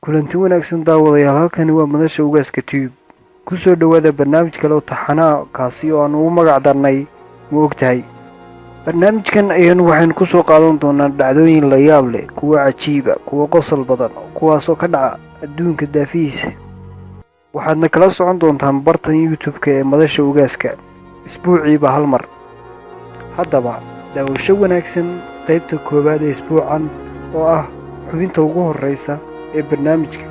kulanti wanaagsan daawadayaal, halkani waa madasha ugaaska tube. kusoo dhawaada barnaamij kale oo taxanaa kaasi oo aan ugu magac darnay ma ogtahay. barnaamijkan ayanu waxaynu kusoo qaadan doonaa dhacdooyin la yaab leh, kuwo cajiiba, kuwo qosol badan, kuwaasoo ka dhaca adduunka daafihiisa. waxaadna kala socon doontaan bartan youtube-ka ee madasha ugaaska isbuuciiba hal mar. haddaba daawasho wanaagsan qaybta koowaad ee isbuucan oo ah xubinta ugu horreysa ee barnaamijka,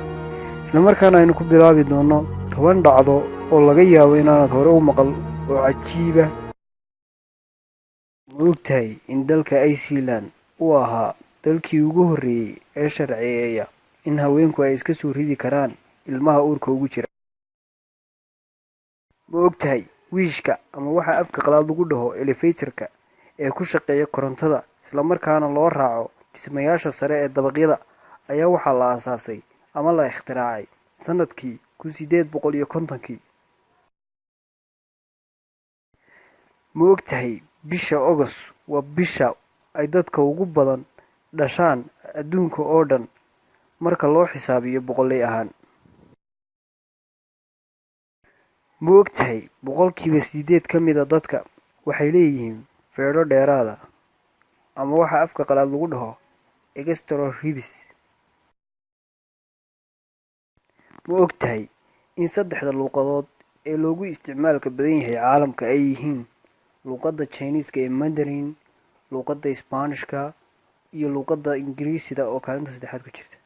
islamarkaana aynu ku bilaabi doono 10 dhacdo oo laga yaabo inaanad hore u maqal oo cajiiba. ma ogtahay in dalka Iceland uu ahaa dalkii ugu horreeyey ee sharciyeeya in haweenku ay iska soo ridi karaan ilmaha uurka ugu jira? ma ogtahay wiishka ama waxa afka qalaad lagu dhaho elevator-ka ee ku shaqeeya korontada islamarkaana loo raaco dhismayaasha sare ee dabaqyada ayaa waxaa la aasaasay ama la ikhtiraacay sanadkii 1850. ma ogtahay bisha August waa bisha ay dadka ugu badan dhashaan adduunka oo dhan marka loo xisaabiyo boqolley ahaan? ma ogtahay boqolkiiba 8 ka mid a dadka waxay leeyihiin feedho dheeraada ama waxa afka qalaad lagu dhaho extra ribs? ma ogtahay in 3 luuqadood ee loogu isticmaalka badan yahay caalamka ay yihiin luuqadda Chinese-ka ee Mandarin, luuqadda Isbaanishka iyo luuqadda Ingiriisida oo kaalinta 3aad ku jirta?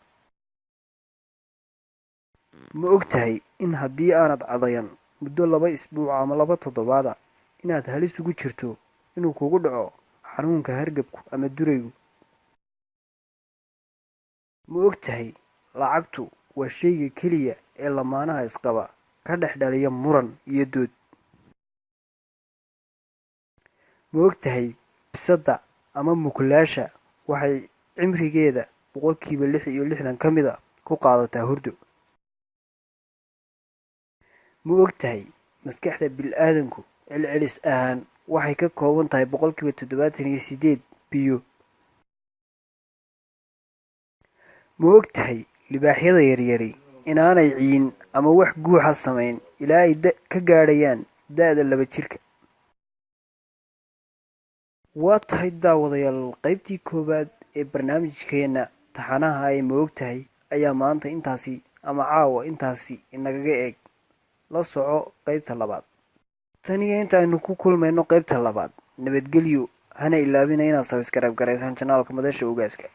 ma ogtahay in haddii aanad cadayan muddo 2 isbuuc ama 2 toddobaad inaad halis ugu jirto inuu kugu dhaco xanuunka hargabku ama duraygu? ma ogtahay lacagtu waa shayga keliya ee lamaanaha isqaba ka dhex dhaliya muran iyo dood? ma ogtahay bisada ama mukulaasha waxay cimrigeeda boqolkiiba 66 ka mid a ku qaadataa hurdo? ma ogtahay maskaxda bini'aadanku celcelis ahaan waxay ka kooban tahay boqolkiiba 78 biyo? ma ogtahay libaaxyada yaryari inaanay ciin ama wax guuxa samayn ilaa ay ka gaadhayaan da'da 2 jirka? waa tahay daawadayaal, qaybtii koowaad ee barnaamijkeena taxanaha ay ma ogtahay ayaa maanta intaasi ama caawa intaasi inagaga eeg. la soco qaybta labaad. tan iyo inta aynu ku kulmayno qaybta labaad, nabadgelyo. hana ilaabina inaad subscribe garaysaan channelka madasha ugaaska.